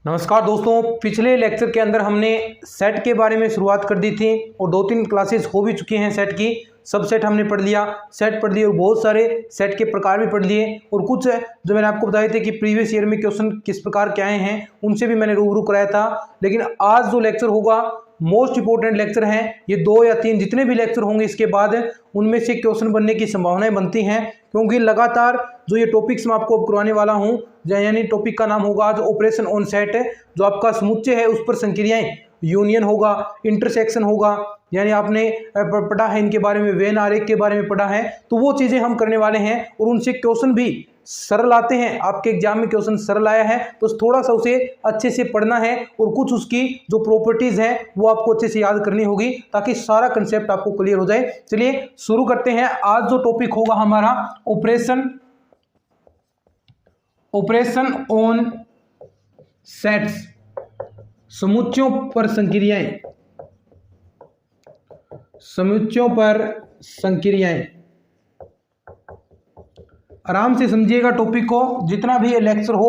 नमस्कार दोस्तों, पिछले लेक्चर के अंदर हमने सेट के बारे में शुरुआत कर दी थी और 2-3 क्लासेस हो भी चुकी हैं सेट की। सब सेट हमने पढ़ लिया, सेट पढ़ लिए और बहुत सारे सेट के प्रकार भी पढ़ लिए और कुछ जो मैंने आपको बताए थे कि प्रीवियस ईयर में क्वेश्चन किस प्रकार के आए हैं उनसे भी मैंने रूबरू कराया था। लेकिन आज जो लेक्चर होगा मोस्ट इंपॉर्टेंट लेक्चर हैं। ये 2 या 3 जितने भी लेक्चर होंगे इसके बाद उनमें से क्वेश्चन बनने की संभावनाएं बनती हैं, क्योंकि लगातार जो ये टॉपिक्स मैं आपको अब करवाने वाला हूँ, यानी टॉपिक का नाम होगा आज ऑपरेशन ऑन सेट। जो आपका समुच्चय है उस पर संक्रियाएं, यूनियन होगा, इंटरसेक्शन होगा, यानी आपने पढ़ा है इनके बारे में, वेन आरेख के बारे में पढ़ा है, तो वो चीज़ें हम करने वाले हैं और उनसे क्वेश्चन भी सरल आते हैं। आपके एग्जाम में क्वेश्चन सरल आया है तो थोड़ा सा उसे अच्छे से पढ़ना है और कुछ उसकी जो प्रॉपर्टीज हैं वो आपको अच्छे से याद करनी होगी ताकि सारा कंसेप्ट आपको क्लियर हो जाए। चलिए शुरू करते हैं। आज जो टॉपिक होगा हमारा ऑपरेशन ऑन सेट्स, समुच्चयों पर संक्रियाएं, समुच्चयों पर संक्रियाएं। आराम से समझिएगा टॉपिक को, जितना भी ये लेक्चर हो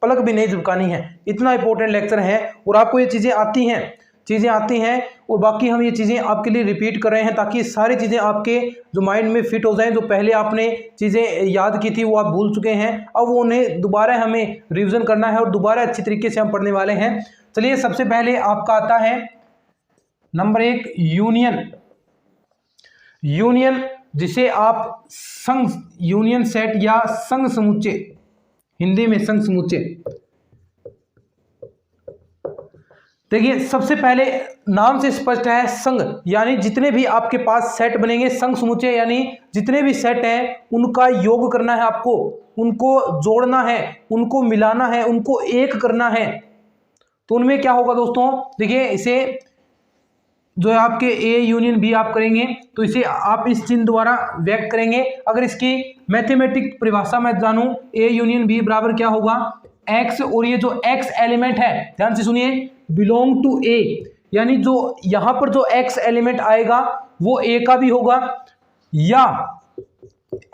पलक भी नहीं झपकानी है, इतना इंपॉर्टेंट लेक्चर है और आपको ये चीज़ें आती हैं और बाकी हम ये चीज़ें आपके लिए रिपीट कर रहे हैं ताकि सारी चीज़ें आपके जो माइंड में फिट हो जाएं। जो पहले आपने चीज़ें याद की थी वो आप भूल चुके हैं, अब वो उन्हें दोबारा हमें रिवीजन करना है और दोबारा अच्छी तरीके से हम पढ़ने वाले हैं। चलिए सबसे पहले आपका आता है नंबर 1 यूनियन, जिसे आप संघ यूनियन सेट या संघ समुच्चय, हिंदी में संघ समुच्चय। देखिए सबसे पहले नाम से स्पष्ट है, संघ यानी जितने भी आपके पास सेट बनेंगे, संघ समुच्चय यानी जितने भी सेट हैं उनका योग करना है आपको, उनको जोड़ना है, उनको मिलाना है, उनको एक करना है। तो उनमें क्या होगा दोस्तों, देखिए इसे जो है आपके ए यूनियन बी आप करेंगे तो इसे आप इस चिन्ह द्वारा व्यक्त करेंगे। अगर इसकी मैथमेटिक परिभाषा मैं जानूं, ए यूनियन बी बराबर क्या होगा, एक्स, और ये जो एक्स एलिमेंट है ध्यान से सुनिए, बिलोंग टू ए, यानी जो यहां पर जो एक्स एलिमेंट आएगा वो ए का भी होगा, या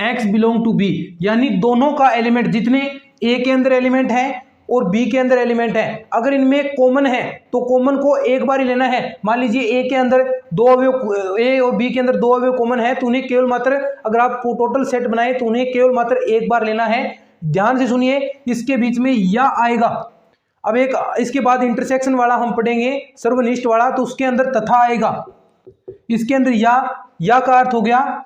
एक्स बिलोंग टू बी, यानी दोनों का एलिमेंट, जितने ए के अंदर एलिमेंट है और बी के अंदर एलिमेंट है, अगर इनमें कॉमन है तो कॉमन को एक बार ही लेना है। मान लीजिए ए के अंदर 2 अवयव, ए और बी के अंदर 2 अवयव कॉमन है तो उन्हें केवल मात्र, अगर आप टोटल सेट बनाए तो उन्हें केवल मात्र एक बार लेना है। ध्यान से सुनिए, इसके बीच में या आएगा। अब एक इसके बाद इंटरसेक्शन वाला हम पढ़ेंगे, सर्वनिष्ठ वाला, तो उसके अंदर तथा आएगा, इसके अंदर या का अर्थ हो गया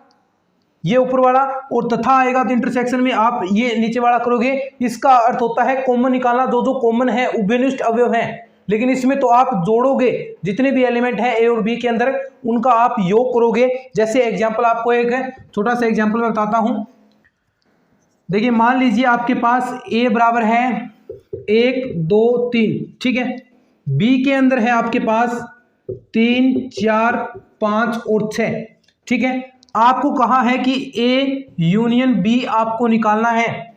ये ऊपर वाला, और तथा आएगा तो इंटरसेक्शन में आप ये नीचे वाला करोगे, इसका अर्थ होता है कॉमन निकालना। जो कॉमन है उभयनिष्ठ अवयव है, लेकिन इसमें तो आप जोड़ोगे, जितने भी एलिमेंट है ए और बी के अंदर उनका आप योग करोगे। जैसे एग्जांपल आपको एक छोटा सा एग्जांपल मैं बताता हूं। देखिए मान लीजिए आपके पास ए बराबर है 1 2 3, ठीक है, बी के अंदर है आपके पास 3 4 5 और 6, ठीक है। आपको कहा है कि ए यूनियन बी आपको निकालना है,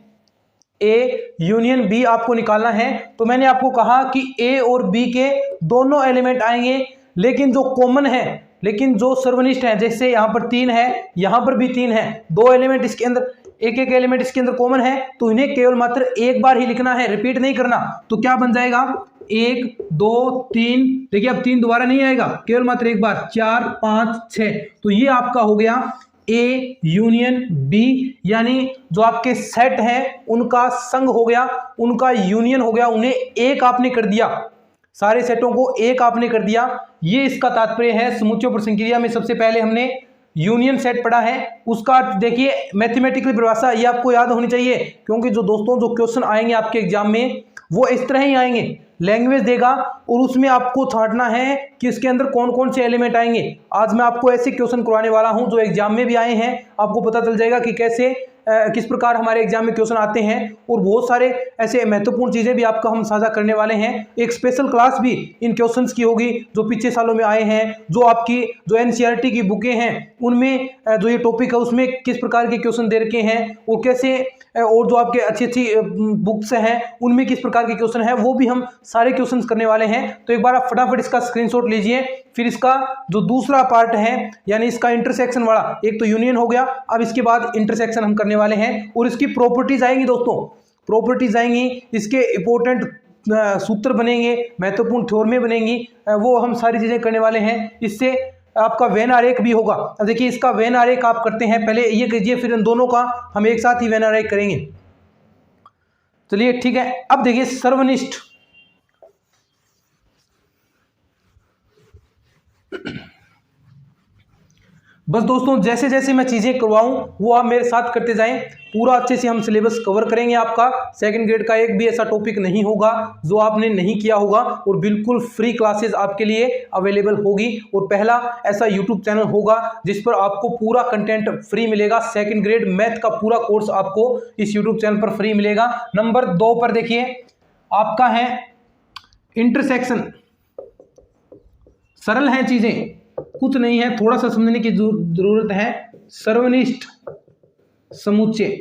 ए यूनियन बी आपको निकालना है। तो मैंने आपको कहा कि ए और बी के दोनों एलिमेंट आएंगे, लेकिन जो कॉमन है, लेकिन जो सर्वनिष्ठ है, जैसे यहां पर 3 है, यहां पर भी 3 है, 2 एलिमेंट इसके अंदर, एक एलिमेंट इसके अंदर कॉमन है, तो इन्हें केवल मात्र एक बार ही लिखना है, रिपीट नहीं करना। तो क्या बन जाएगा 1 2 3, देखिए अब 3 दोबारा नहीं आएगा, केवल मात्र एक बार, 4 5 6। तो ये आपका हो गया ए यूनियन बी, यानी जो आपके सेट हैं उनका संघ हो गया, उनका यूनियन हो गया, उन्हें एक आपने कर दिया, सारे सेटों को एक आपने कर दिया। ये इसका तात्पर्य है। समुच्चयों पर संक्रिया में सबसे पहले हमने यूनियन सेट पढ़ा है, उसका अर्थ देखिए मैथमेटिकल परिभाषा ये आपको याद होनी चाहिए, क्योंकि जो दोस्तों जो क्वेश्चन आएंगे आपके एग्जाम में वो इस तरह ही आएंगे, लैंग्वेज देगा और उसमें आपको छांटना है कि इसके अंदर कौन कौन से एलिमेंट आएंगे। आज मैं आपको ऐसे क्वेश्चन करवाने वाला हूं जो एग्जाम में भी आए हैं, आपको पता चल जाएगा कि कैसे किस प्रकार हमारे एग्जाम में क्वेश्चन आते हैं, और बहुत सारे ऐसे महत्वपूर्ण चीज़ें भी आपका हम साझा करने वाले हैं। एक स्पेशल क्लास भी इन क्वेश्चंस की होगी जो पिछले सालों में आए हैं, जो आपकी जो एनसीईआरटी की बुकें हैं उनमें जो ये टॉपिक है उसमें किस प्रकार के क्वेश्चन दे रखे हैं और कैसे, और जो आपके अच्छी अच्छी बुक्स हैं उनमें किस प्रकार के क्वेश्चन हैं, वो भी हम सारे क्वेश्चन करने वाले हैं। तो एक बार आप फटाफट इसका स्क्रीनशॉट लीजिए, फिर इसका जो दूसरा पार्ट है यानी इसका इंटरसेक्शन वाला, एक तो यूनियन हो गया, अब इसके बाद इंटरसेक्शन हम करने वाले हैं और इसकी प्रॉपर्टीज आएंगी दोस्तों, प्रॉपर्टीज आएंगी, इसके इंपॉर्टेंट सूत्र बनेंगे, महत्वपूर्ण थ्योरमें बनेंगी, वो हम सारी चीज़ें करने वाले हैं। इससे आपका वेन आरेख भी होगा। अब देखिए इसका वेन आरेख आप करते हैं, पहले ये कीजिए फिर इन दोनों का हम एक साथ ही वेन आरेख करेंगे। चलिए ठीक है। अब देखिए सर्वनिष्ठ, बस दोस्तों जैसे जैसे मैं चीज़ें करवाऊं वो आप मेरे साथ करते जाएं, पूरा अच्छे से हम सिलेबस कवर करेंगे। आपका सेकंड ग्रेड का एक भी ऐसा टॉपिक नहीं होगा जो आपने नहीं किया होगा, और बिल्कुल फ्री क्लासेस आपके लिए अवेलेबल होगी। और पहला ऐसा यूट्यूब चैनल होगा जिस पर आपको पूरा कंटेंट फ्री मिलेगा। सेकंड ग्रेड मैथ का पूरा कोर्स आपको इस यूट्यूब चैनल पर फ्री मिलेगा। नंबर 2 पर देखिए आपका है इंटरसेक्शन। सरल है चीजें, कुछ नहीं है, थोड़ा सा समझने की जरूरत है। सर्वनिष्ठ समुच्चय,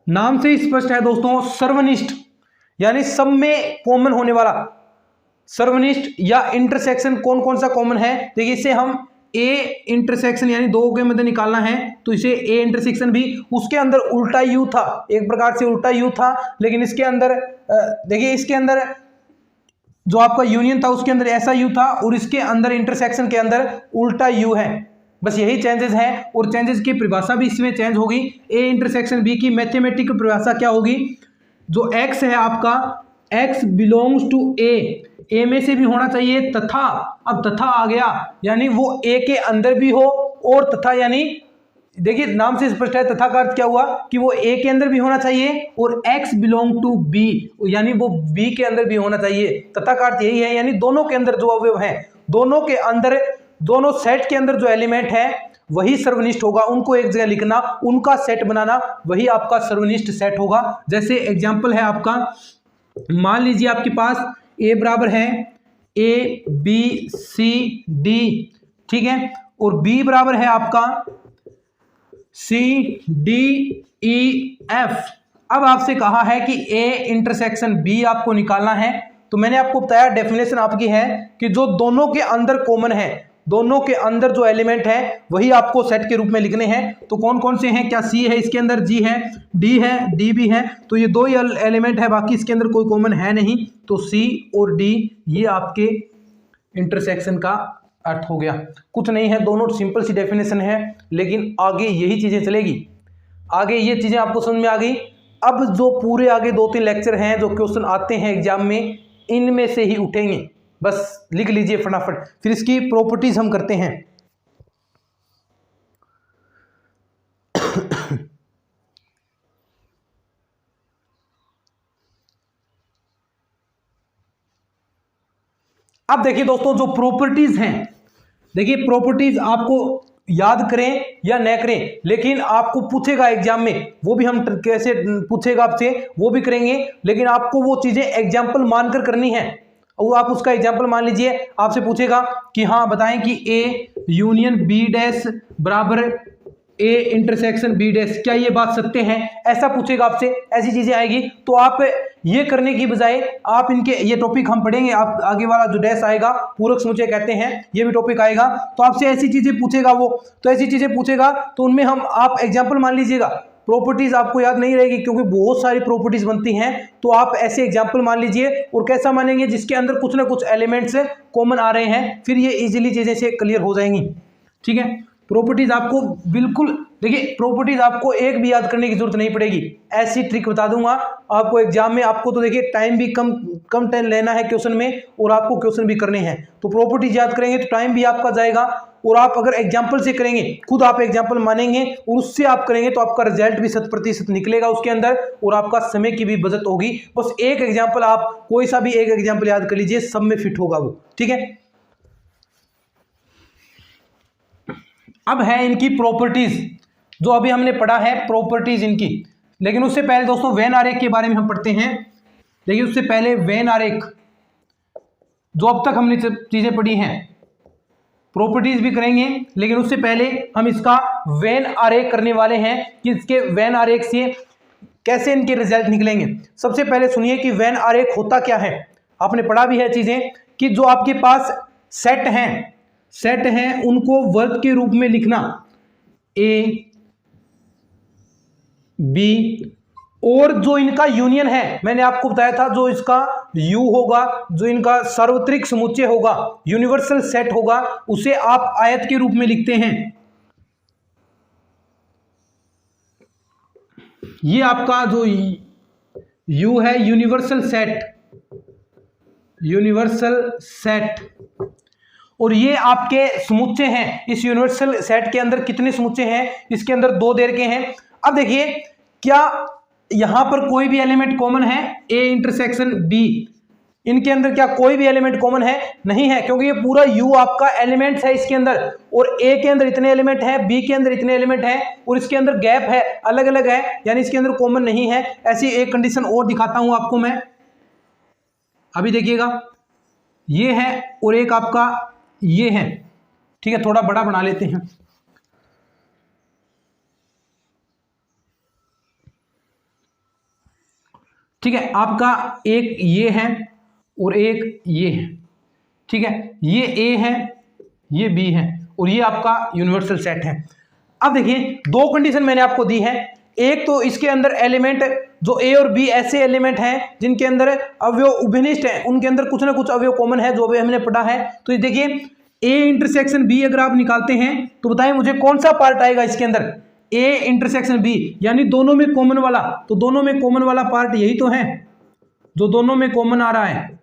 नाम से स्पष्ट है दोस्तों, सर्वनिष्ठ यानी सब में कॉमन होने वाला। सर्वनिष्ठ या इंटरसेक्शन कौन कौन सा कॉमन है, देखिए इसे हम ए इंटरसेक्शन यानी दो के मध्य निकालना है तो इसे ए इंटरसेक्शन भी, उसके अंदर उल्टा यू था, एक प्रकार से उल्टा यू था, लेकिन इसके अंदर देखिए इसके अंदर जो आपका यूनियन था उसके अंदर ऐसा यू था, और इसके अंदर इंटरसेक्शन के अंदर उल्टा यू है। बस यही चेंजेस है, और चेंजेस की परिभाषा भी इसमें चेंज होगी। ए इंटरसेक्शन बी की मैथमेटिकल परिभाषा क्या होगी, जो एक्स है आपका, एक्स बिलोंग्स टू ए में से भी होना चाहिए तथा, अब तथा आ गया यानी वो ए के अंदर भी हो, और तथा यानी देखिए नाम से स्पष्ट है, तथा का अर्थ क्या हुआ कि वो ए के अंदर भी होना चाहिए, और एक्स बिलोंग टू बी यानी वो बी के अंदर भी होना चाहिए। तथा का अर्थ यही है यानी दोनों के अंदर जो अवयव हैं, दोनों के अंदर, दोनों सेट के अंदर जो एलिमेंट है वही सर्वनिष्ठ होगा। उनको एक जगह लिखना, उनका सेट बनाना, वही आपका सर्वनिष्ठ सेट होगा। जैसे एग्जाम्पल है आपका, मान लीजिए आपके पास ए बराबर है ए बी सी डी, ठीक है, और बी बराबर है आपका सी डी ई एफ। अब आपसे कहा है कि ए इंटरसेक्शन बी आपको निकालना है, तो मैंने आपको बताया डेफिनेशन आपकी है कि जो दोनों के अंदर कॉमन है, दोनों के अंदर जो एलिमेंट है वही आपको सेट के रूप में लिखने हैं। तो कौन कौन से हैं, क्या सी है इसके अंदर, जी है, डी भी है, तो ये दो ही एलिमेंट है, बाकी इसके अंदर कोई कॉमन है नहीं। तो सी और डी ये आपके इंटरसेक्शन का अर्थ हो गया। कुछ नहीं है, दोनों सिंपल सी डेफिनेशन है, लेकिन आगे यही चीजें चलेगी, आगे ये चीजें आपको समझ में आ गई। अब जो पूरे आगे 2-3 लेक्चर हैं जो क्वेश्चन आते हैं एग्जाम में, इनमें से ही उठेंगे, बस लिख लीजिए फटाफट, फिर इसकी प्रॉपर्टीज हम करते हैं। अब देखिए दोस्तों जो प्रॉपर्टीज हैं, देखिए प्रॉपर्टीज आपको याद करें या न करें, लेकिन आपको पूछेगा एग्जाम में, वो भी हम कैसे पूछेगा आपसे वो भी करेंगे, लेकिन आपको वो चीजें एग्जाम्पल मानकर करनी है। और आप उसका एग्जाम्पल मान लीजिए, आपसे पूछेगा कि हाँ बताएं कि ए यूनियन बी डैश बराबर ए इंटरसेक्शन बी डैश, क्या ये बात सत्य है, ऐसा पूछेगा आपसे, ऐसी चीजें आएगी। तो आप ये करने की बजाय आप इनके, ये टॉपिक हम पढ़ेंगे, आप आगे वाला जो डैश आएगा पूरक समुच्चय कहते हैं, ये भी टॉपिक आएगा, तो आपसे ऐसी चीजें पूछेगा वो, तो ऐसी चीजें पूछेगा तो उनमें हम आप एग्जाम्पल मान लीजिएगा। प्रॉपर्टीज आपको याद नहीं रहेगी क्योंकि बहुत सारी प्रॉपर्टीज बनती हैं, तो आप ऐसे एग्जाम्पल मान लीजिए। और कैसा मानेंगे, जिसके अंदर कुछ ना कुछ एलिमेंट्स कॉमन आ रहे हैं, फिर ये इजीली चीजें से क्लियर हो जाएंगी। ठीक है, प्रॉपर्टीज आपको बिल्कुल, देखिए प्रॉपर्टीज आपको एक भी याद करने की जरूरत नहीं पड़ेगी, ऐसी ट्रिक बता दूंगा आपको एग्जाम में। आपको तो देखिए टाइम भी कम टाइम लेना है क्वेश्चन में, और आपको क्वेश्चन भी करने हैं, तो प्रॉपर्टीज याद करेंगे तो टाइम भी आपका जाएगा। और आप अगर एग्जाम्पल से करेंगे, खुद आप एग्जाम्पल मानेंगे और उससे आप करेंगे, तो आपका रिजल्ट भी 100% निकलेगा उसके अंदर, और आपका समय की भी बचत होगी। बस एक एग्जाम्पल, आप कोई सा भी एक एग्जाम्पल याद कर लीजिए, सब में फिट होगा वो। ठीक है, अब है इनकी प्रॉपर्टीज, जो अभी हमने पढ़ा है प्रॉपर्टीज इनकी, लेकिन उससे पहले दोस्तों वेन आरेख के बारे में हम पढ़ते हैं। देखिए उससे पहले वेन आरेख, जो अब तक हमने चीजें पढ़ी हैं, प्रॉपर्टीज भी करेंगे, लेकिन उससे पहले हम इसका वेन आरेख करने वाले हैं कि इसके वेन आरेख से कैसे इनके रिजल्ट निकलेंगे। सबसे पहले सुनिए कि वेन आरेख होता क्या है। आपने पढ़ा भी है चीजें कि जो आपके पास सेट हैं उनको वर्ग के रूप में लिखना, ए बी और जो इनका यूनियन है, मैंने आपको बताया था, जो इसका यू होगा, जो इनका सार्वत्रिक समुच्चय होगा, यूनिवर्सल सेट होगा, उसे आप आयत के रूप में लिखते हैं। ये आपका जो यू है, यूनिवर्सल सेट, यूनिवर्सल सेट। और ये आपके समुच्चय हैं। इस यूनिवर्सल सेट के अंदर कितने समुच्चय हैं? इसके अंदर 2 दे रखे हैं। अब देखिए, क्या यहां पर कोई भी एलिमेंट कॉमन है? ए इंटरसेक्शन बी, इनके अंदर क्या कोई भी एलिमेंट कॉमन है? नहीं है, क्योंकि ये पूरा यू आपका एलिमेंट्स है इसके अंदर, और ए के अंदर इतने एलिमेंट हैं, बी के अंदर इतने एलिमेंट हैं, और इसके अंदर गैप है, अलग अलग है, यानी इसके अंदर कॉमन नहीं है। ऐसी एक कंडीशन और दिखाता हूं आपको मैं, अभी देखिएगा। ये है और एक आपका ये है, ठीक है, थोड़ा बड़ा बना लेते हैं। ठीक है, आपका एक ये है और एक ये है, ठीक है, ये ए है, ये बी है, और ये आपका यूनिवर्सल सेट है। अब देखिए, 2 कंडीशन मैंने आपको दी है। एक तो इसके अंदर एलिमेंट जो ए और बी ऐसे एलिमेंट हैं जिनके अंदर अवयव उभयनिष्ठ हैं, उनके अंदर कुछ ना कुछ अवयव कॉमन है, जो अभी हमने पढ़ा है। तो ये देखिए, ए इंटरसेक्शन बी अगर आप निकालते हैं तो बताएं मुझे कौन सा पार्ट आएगा इसके अंदर? ए इंटरसेक्शन बी, यानी दोनों में कॉमन वाला। तो दोनों में कॉमन वाला पार्ट यही तो है, जो दोनों में कॉमन आ रहा है,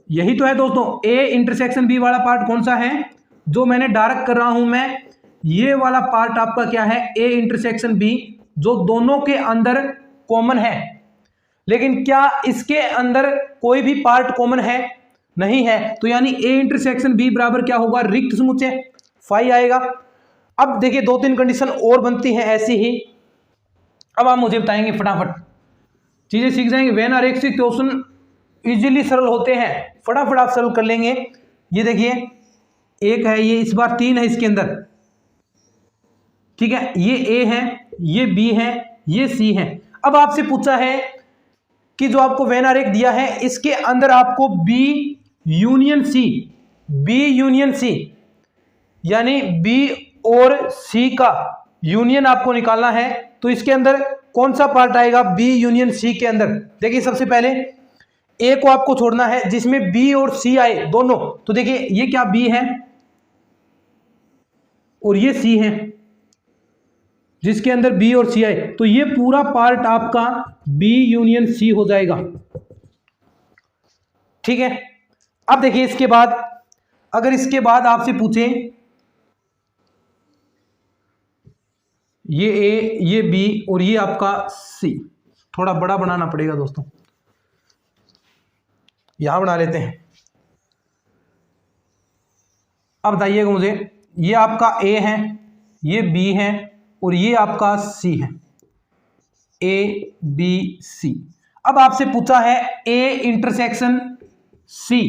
यही तो है दोस्तों। ए इंटरसेक्शन बी वाला पार्ट कौन सा है? जो मैंने डार्क कर रहा हूं मैं, ये वाला पार्ट आपका क्या है? ए इंटरसेक्शन बी, जो दोनों के अंदर कॉमन है। लेकिन क्या इसके अंदर कोई भी पार्ट कॉमन है? नहीं है। तो यानी ए इंटरसेक्शन बी बराबर क्या होगा? रिक्त समुच्चय, फाई आएगा। अब देखिए, 2-3 कंडीशन और बनती हैं ऐसी ही। अब आप मुझे बताएंगे, फटाफट चीजें सीख जाएंगे। वेन आरेखिक क्वेश्चन इजीली सरल होते हैं, फटाफट आप सरल कर लेंगे। ये देखिए, एक है, ये इस बार 3 है इसके अंदर, ठीक है, ये ए है, ये बी है, ये सी है। अब आपसे पूछा है कि जो आपको वेन आरेख दिया है, इसके अंदर आपको B union C, B union C, यानी बी और सी का यूनियन आपको निकालना है। तो इसके अंदर कौन सा पार्ट आएगा बी यूनियन सी के अंदर? देखिए, सबसे पहले ए को आपको छोड़ना है जिसमें बी और सी आए दोनों। तो देखिए, ये क्या बी है और ये सी है, जिसके अंदर बी और सी आए, तो ये पूरा पार्ट आपका बी यूनियन सी हो जाएगा, ठीक है। अब देखिए, इसके बाद अगर इसके बाद आपसे पूछें ये ए, ये बी और ये आपका सी, थोड़ा बड़ा बनाना पड़ेगा दोस्तों, यहां बना लेते हैं। अब बताइएगा मुझे, ये आपका ए है, ये बी है और ये आपका सी है, ए बी सी। अब आपसे पूछा है ए इंटरसेक्शन सी,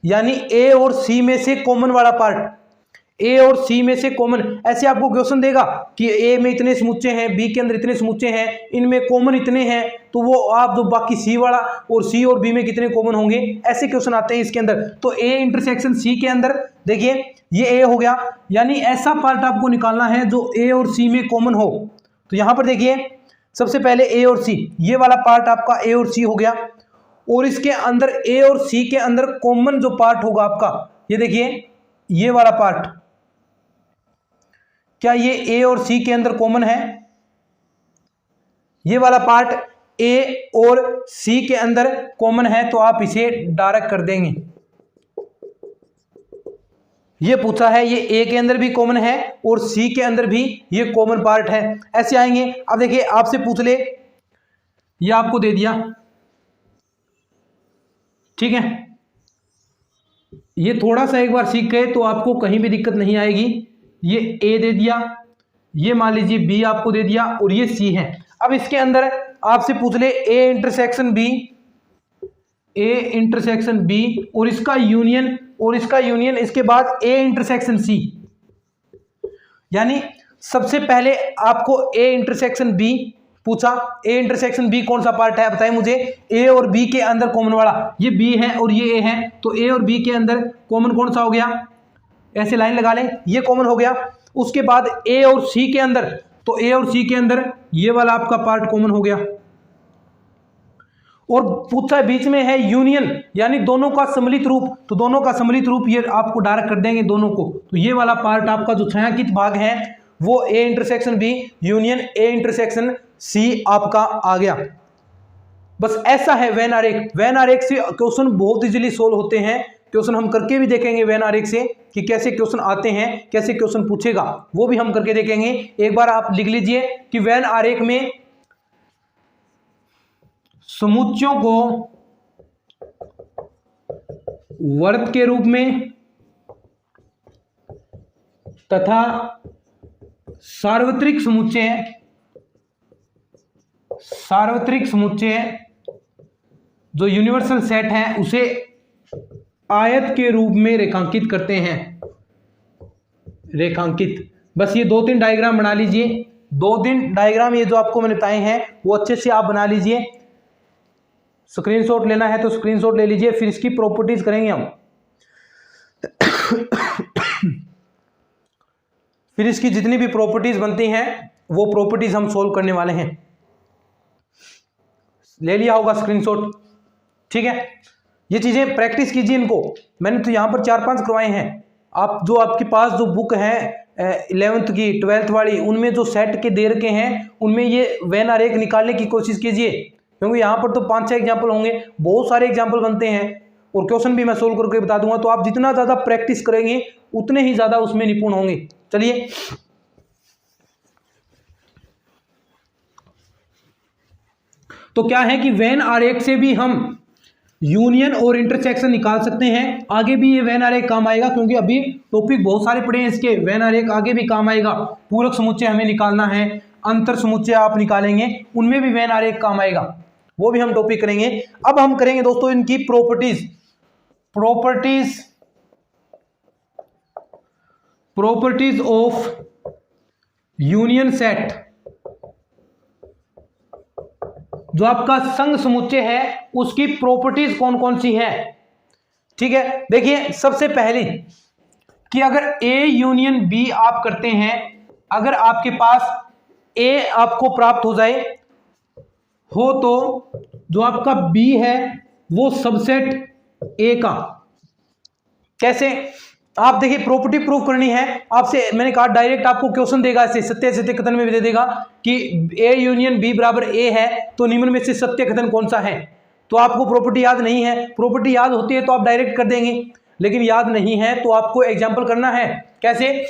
यानी ए और सी में से कॉमन वाला पार्ट, ए और सी में से कॉमन। ऐसे आपको क्वेश्चन देगा कि ए में इतने समुच्चय हैं, बी के अंदर इतने समुच्चय हैं, इनमें कॉमन इतने हैं, तो वो आप जो बाकी सी वाला और सी और बी में कितने कॉमन होंगे, ऐसे क्वेश्चन आते हैं इसके अंदर। तो ए इंटरसेक्शन सी के अंदर देखिए, ये ए हो गया, यानी ऐसा पार्ट आपको निकालना है जो ए और सी में कॉमन हो। तो यहां पर देखिए, सबसे पहले ए और सी, ये वाला पार्ट आपका ए और सी हो गया, और इसके अंदर ए और सी के अंदर कॉमन जो पार्ट होगा आपका, ये देखिए, ये वाला पार्ट, क्या ये ए और सी के अंदर कॉमन है? ये वाला पार्ट ए और सी के अंदर कॉमन है, तो आप इसे डायरेक्ट कर देंगे। ये पूछा है, ये ए के अंदर भी कॉमन है और सी के अंदर भी ये कॉमन पार्ट है, ऐसे आएंगे। अब देखिए, आपसे पूछ ले, ये आपको दे दिया, ठीक है, ये थोड़ा सा एक बार सीख गए तो आपको कहीं भी दिक्कत नहीं आएगी। ये ए दे दिया, ये मान लीजिए बी आपको दे दिया, और ये सी है। अब इसके अंदर आपसे पूछ ले A intersection B, A intersection B और इसका यूनियन, और इसका यूनियन, इसके बाद ए इंटरसेक्शन सी। यानी सबसे पहले आपको ए इंटरसेक्शन बी पूछा, ए इंटरसेक्शन बी कौन सा पार्ट है बताइए मुझे? ए और बी के अंदर कॉमन वाला, ये बी है और ये ए है, तो ए और बी के अंदर कॉमन कौन सा हो गया? ऐसे लाइन लगा लें, ये कॉमन हो गया। उसके बाद ए और सी के अंदर, तो ए और सी के अंदर ये वाला आपका पार्ट कॉमन हो गया। और पूछा बीच में है यूनियन यानी दोनों का सम्मिलित रूप, तो दोनों का सम्मिलित रूप ये आपको डायरेक्ट कर देंगे दोनों को। तो ये वाला पार्ट आपका जो छायांकित भाग है वो A intersection B union A intersection C आपका आ गया। बस ऐसा है वेन आरेख। वेन आरेख से क्वेश्चन बहुत इजीली सोल्व होते हैं। क्वेश्चन हम करके भी देखेंगे वेन आरेख से कि कैसे क्वेश्चन आते हैं, कैसे क्वेश्चन पूछेगा, वो भी हम करके देखेंगे। एक बार आप लिख लीजिए कि वेन आरेख में समुच्चयों को वर्ग के रूप में तथा सार्वत्रिक समुच्चय जो यूनिवर्सल सेट है उसे आयत के रूप में रेखांकित करते हैं। रेखांकित, बस ये 2-3 डायग्राम बना लीजिए। 2-3 डायग्राम ये जो आपको मैंने बताए हैं वो अच्छे से आप बना लीजिए। स्क्रीनशॉट लेना है तो स्क्रीनशॉट ले लीजिए, फिर इसकी प्रॉपर्टीज करेंगे हम। फिर इसकी जितनी भी प्रॉपर्टीज बनती हैं वो प्रॉपर्टीज हम सोल्व करने वाले हैं। ले लिया होगा स्क्रीनशॉट, ठीक है। ये चीजें प्रैक्टिस कीजिए इनको। मैंने तो यहां पर 4-5 करवाए हैं। आप जो आपके पास जो बुक है 11th की 12th वाली, उनमें जो सेट के दे रखे हैं उनमें ये वेन आरेख निकालने की कोशिश कीजिए, क्योंकि यहाँ पर तो 5-6 एग्जाम्पल होंगे, बहुत सारे एग्जाम्पल बनते हैं और क्वेश्चन भी मैं सोल्व करके बता दूंगा। तो आप जितना ज़्यादा प्रैक्टिस करेंगे उतने ही ज़्यादा उसमें निपुण होंगे। चलिए, तो क्या है कि वेन आरेख से भी हम यूनियन और इंटरसेक्शन निकाल सकते हैं। आगे भी ये वेन आरेख काम आएगा, क्योंकि अभी टॉपिक बहुत सारे पड़े हैं इसके। वेन आरेख आगे भी काम आएगा। पूरक समुच्चय हमें निकालना है, अंतर समुच्चय आप निकालेंगे, उनमें भी वेन आरेख काम आएगा, वो भी हम टॉपिक करेंगे। अब हम करेंगे दोस्तों इनकी प्रॉपर्टीज ऑफ यूनियन सेट। जो आपका संघ समुच्चय है उसकी प्रॉपर्टीज कौन कौन सी है, ठीक है। देखिए, सबसे पहले कि अगर ए यूनियन बी आप करते हैं, अगर आपके पास ए आपको प्राप्त हो जाए हो तो जो आपका बी है वो सबसेट ए का। कैसे? आप देखिए, प्रॉपर्टी प्रूफ करनी है आपसे। मैंने कहा डायरेक्ट आपको क्वेश्चन देगा, ऐसे सत्य सत्य कथन में भी दे देगा कि ए यूनियन बी बराबर ए है, तो निम्न में से सत्य कथन कौन सा है। तो आपको प्रॉपर्टी याद नहीं है। प्रॉपर्टी याद होती है तो आप डायरेक्ट कर देंगे, लेकिन याद नहीं है तो आपको एग्जाम्पल करना है। कैसे?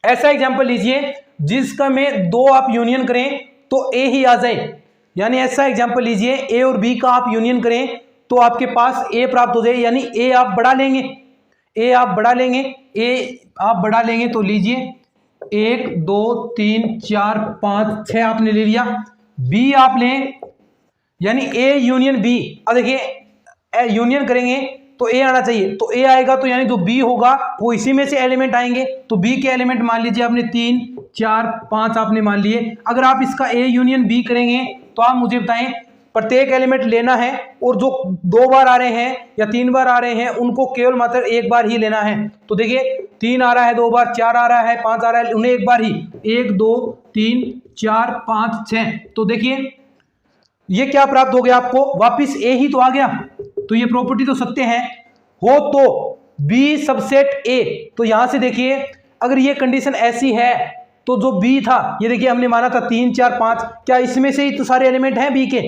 ऐसा एग्जाम्पल लीजिए जिसका में 2 आप यूनियन करें तो ए ही आ जाए। यानी ऐसा एग्जाम्पल लीजिए ए और बी का आप यूनियन करें तो आपके पास ए प्राप्त हो जाए, यानी ए आप बढ़ा लेंगे। ए आप बढ़ा लेंगे तो लीजिए 1 2 3 4 5 6 आपने ले लिया। बी आप लें, यानी ए यूनियन बी। अब देखिए, यूनियन करेंगे तो ए आना चाहिए, तो ए आएगा तो यानी जो बी होगा वो इसी में से एलिमेंट आएंगे। तो बी के एलिमेंट मान लीजिए आपने 3 4 5 आपने मान लिए। अगर आप इसका ए यूनियन बी करेंगे तो आप मुझे बताएं, प्रत्येक एलिमेंट लेना है और जो 2 बार आ रहे हैं या 3 बार आ रहे हैं उनको केवल मात्र 1 बार ही लेना है। तो देखिए, 3 आ रहा है 2 बार, 4 आ रहा है 5 आ रहा है, उन्हें 1 बार ही। 1 2 3 4 5 6। तो देखिए ये क्या प्राप्त हो गया आपको, वापिस ए ही तो आ गया। तो ये प्रॉपर्टी तो सत्य है। हो तो बी सबसेट ए। तो यहां से देखिए, अगर ये कंडीशन ऐसी है तो जो बी था, ये देखिए हमने माना था 3 4 5, क्या इसमें से ही तो सारे एलिमेंट हैं बी के?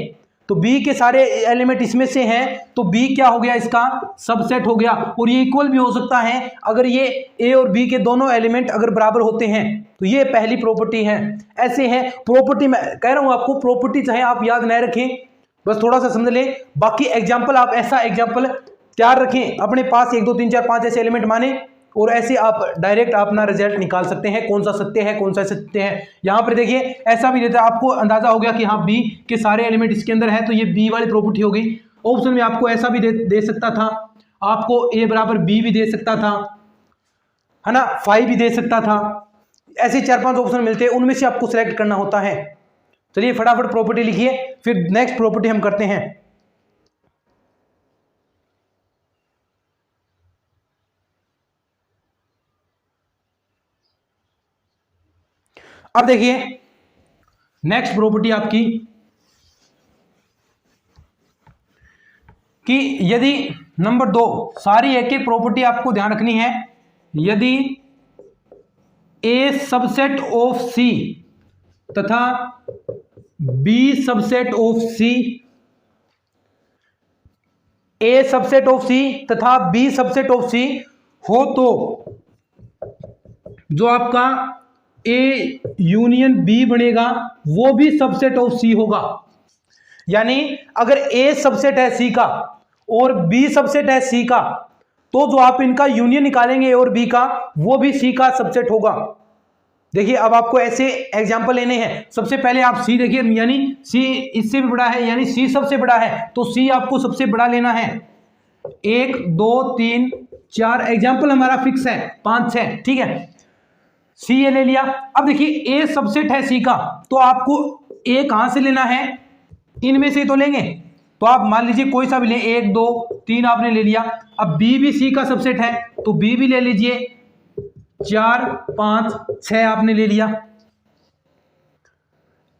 तो बी के सारे एलिमेंट इसमें से हैं, तो बी क्या हो गया, इसका सबसेट हो गया। और ये इक्वल भी हो सकता है अगर ये ए और बी के दोनों एलिमेंट अगर बराबर होते हैं। तो ये पहली प्रॉपर्टी है। ऐसे है प्रॉपर्टी, मैं कह रहा हूं आपको प्रॉपर्टी चाहे आप याद न रखें, बस थोड़ा सा समझ लें। बाकी एग्जाम्पल आप ऐसा एग्जाम्पल तैयार रखें अपने पास, 1 2 3 4 5 ऐसे एलिमेंट माने, और ऐसे आप डायरेक्ट अपना रिजल्ट निकाल सकते हैं, कौन सा सत्य है कौन सा सत्य है। यहां पर देखिए ऐसा भी देता है, आपको अंदाजा हो गया कि हाँ बी के सारे एलिमेंट इसके अंदर है, तो ये बी वाली प्रॉपर्टी हो गई। ऑप्शन में आपको ऐसा भी दे सकता था, आपको ए बराबर बी भी दे सकता था, है ना, 5 भी दे सकता था। ऐसे 4-5 ऑप्शन मिलते हैं, उनमें से आपको सिलेक्ट करना होता है। चलिए फटाफट प्रॉपर्टी लिखिए, फिर नेक्स्ट प्रॉपर्टी हम करते हैं। अब देखिए नेक्स्ट प्रॉपर्टी आपकी कि यदि नंबर 2, सारी एक एक प्रॉपर्टी आपको ध्यान रखनी है। यदि ए सबसेट ऑफ सी तथा B subset of C, A subset of C तथा बी सबसेट ऑफ सी हो तो जो आपका ए यूनियन बी बनेगा वो भी सबसेट ऑफ सी होगा। यानी अगर ए सबसेट है सी का और बी सबसेट है सी का, तो जो आप इनका यूनियन निकालेंगे ए और बी का, वो भी सी का सबसेट होगा। देखिए अब आपको ऐसे एग्जांपल लेने हैं। सबसे पहले आप सी देखिए, यानी सी इससे भी बड़ा है, यानी सी सबसे बड़ा है, तो सी आपको सबसे बड़ा लेना है। 1 2 3 4 एग्जाम्पल हमारा फिक्स है, 5 6, ठीक है। सी ये ले लिया। अब देखिए ए सबसेट है सी का, तो आपको ए कहां से लेना है, इनमें से तो लेंगे। तो आप मान लीजिए कोई सा भी लें, 1 2 3 आपने ले लिया। अब बी भी सी का सबसेट है, तो बी भी ले लीजिए, 4 5 6 आपने ले लिया।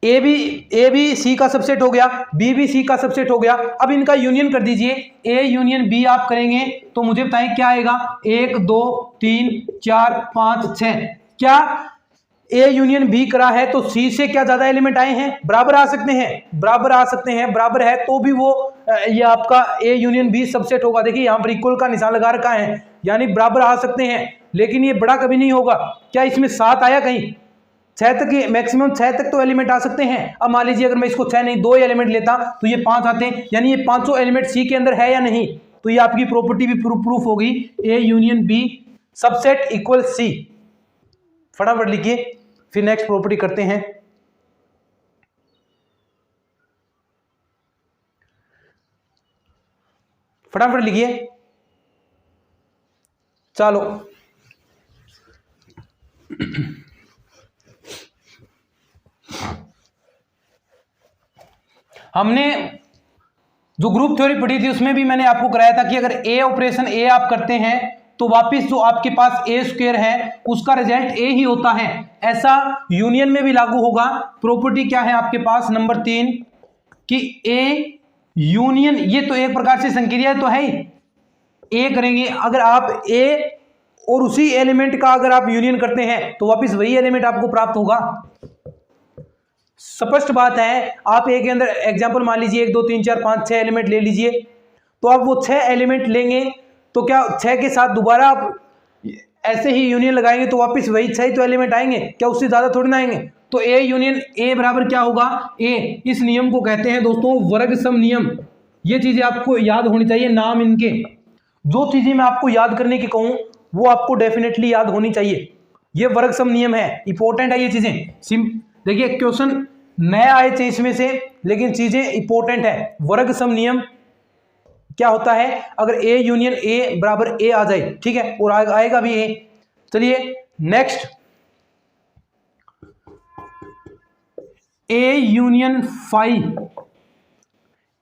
ए भी सी का सबसेट हो गया, बी भी सी का सबसेट हो गया। अब इनका यूनियन कर दीजिए, ए यूनियन बी आप करेंगे तो मुझे बताएं क्या आएगा। 1 2 3 4 5 6, क्या ए यूनियन बी करा है तो सी से क्या ज्यादा एलिमेंट आए हैं, बराबर आ सकते हैं, बराबर आ सकते हैं। बराबर है तो भी वो ये आपका ए यूनियन बी सबसेट होगा। देखिए यहां पर इक्वल का निशान लगा रखा है, यानी बराबर आ सकते हैं, लेकिन ये बड़ा कभी नहीं होगा। क्या इसमें 7 आया कहीं, 6 तक, मैक्सिमम 6 तक तो एलिमेंट आ सकते हैं। अब मान लीजिए अगर मैं इसको 6 नहीं 2 एलिमेंट लेता तो ये 5 आते हैं, यानी ये 500 एलिमेंट सी के अंदर है या नहीं। तो ये आपकी प्रॉपर्टी भी प्रूफ होगी, A union B subset equal C. फटाफट लिखिए, फिर नेक्स्ट प्रॉपर्टी करते हैं। फटाफट लिखिए, चलो हमने जो ग्रुप थ्योरी पढ़ी थी उसमें भी मैंने आपको कराया था कि अगर ए ऑपरेशन ए आप करते हैं तो वापस जो आपके पास ए स्क्वायर है उसका रिजल्ट ए ही होता है। ऐसा यूनियन में भी लागू होगा। प्रॉपर्टी क्या है आपके पास नंबर 3 कि ए यूनियन, ये तो एक प्रकार से संक्रिया तो है ही, ए करेंगे अगर आप ए और उसी एलिमेंट का अगर आप यूनियन करते हैं तो वापस वही एलिमेंट आपको प्राप्त होगा। स्पष्ट बात है। आप ए के अंदर एग्जांपल मान लीजिए 1 2 3 4 5 6 एलिमेंट ले लीजिए, तो आप वो 6 एलिमेंट लेंगे तो क्या 6 के साथ दोबारा आप ऐसे ही यूनियन लगाएंगे तो वापस वही 6 तो एलिमेंट आएंगे, क्या उससे ज्यादा थोड़ी ना आएंगे। तो ए यूनियन ए बराबर क्या होगा, ए। इस नियम को कहते हैं दोस्तों वर्ग सम नियम। ये चीजें आपको याद होनी चाहिए, नाम इनके। जो चीजें मैं आपको याद करने की कहूं वो आपको डेफिनेटली याद होनी चाहिए। ये वर्ग सम नियम है, इंपॉर्टेंट है ये चीजें। देखिए क्वेश्चन नया आए थे इसमें से, लेकिन चीजें इंपॉर्टेंट है। वर्ग सम नियम क्या होता है, अगर ए यूनियन ए बराबर ए आ जाए, ठीक है, और आएगा भी ए। चलिए next, A union phi,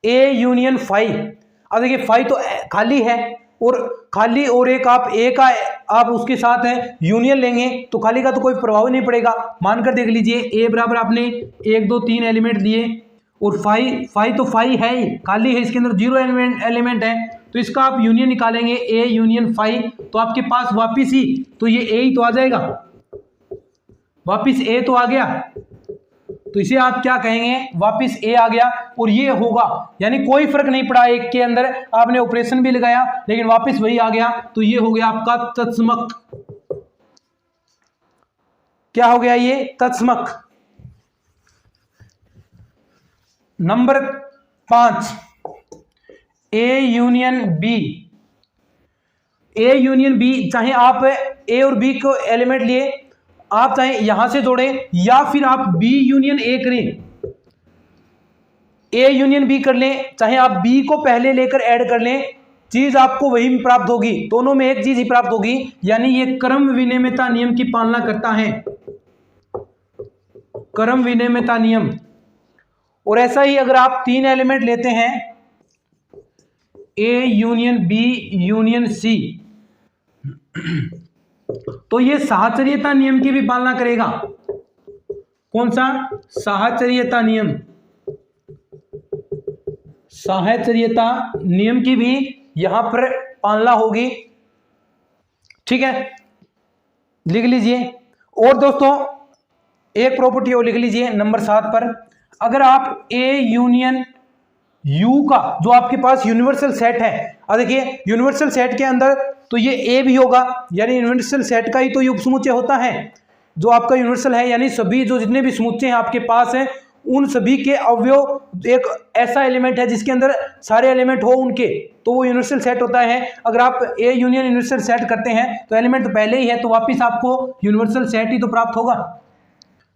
A union phi. अब देखिए फाई तो खाली है, और खाली और एक आप ए का आप उसके साथ है यूनियन लेंगे तो खाली का तो कोई प्रभाव नहीं पड़ेगा। मानकर देख लीजिए ए बराबर आपने 1 2 3 एलिमेंट लिए, और फाई तो फाई है ही, खाली है, इसके अंदर 0 एलिमेंट है, तो इसका आप यूनियन निकालेंगे ए यूनियन फाई, तो आपके पास वापिस ही तो ये ए ही तो आ जाएगा, वापिस ए तो आ गया, तो इसे आप क्या कहेंगे, वापिस ए आ गया और ये होगा। यानी कोई फर्क नहीं पड़ा, एक के अंदर आपने ऑपरेशन भी लगाया लेकिन वापिस वही आ गया, तो ये हो गया आपका तत्समक। क्या हो गया ये, तत्समक। Number 5, A union B. A union B, चाहे आप ए और बी को एलिमेंट लिए, आप चाहे यहां से जोड़ें या फिर आप बी यूनियन ए करें, ए यूनियन बी कर लें, चाहे आप बी को पहले लेकर ऐड कर लें, चीज आपको वही प्राप्त होगी, दोनों में एक चीज ही प्राप्त होगी। यानी ये क्रम विनिमयता नियम की पालना करता है, क्रम विनिमयता नियम। और ऐसा ही अगर आप 3 एलिमेंट लेते हैं, A union B union C, तो ये साहचर्यता नियम की भी पालना करेगा। कौन सा? साहचर्यता नियम। साहचर्यता नियम की भी यहां पर पालना होगी। ठीक है, लिख लीजिए। और दोस्तों एक प्रॉपर्टी और लिख लीजिए नंबर 7 पर, अगर आप ए यूनियन यू का जो आपके पास यूनिवर्सल सेट है, अब देखिए यूनिवर्सल सेट के अंदर तो ये ए भी होगा, यानी यूनिवर्सल सेट का ही तो युग समुच्चय होता है जो आपका यूनिवर्सल है, यानी सभी जो जितने भी समुच्चय हैं आपके पास हैं उन सभी के अवयव एक ऐसा एलिमेंट है जिसके अंदर सारे एलिमेंट हो उनके, तो वो यूनिवर्सल सेट होता है। अगर आप ए यूनियन यूनिवर्सल सेट करते हैं तो एलिमेंट तो पहले ही है, तो वापिस आपको यूनिवर्सल सेट ही तो प्राप्त होगा।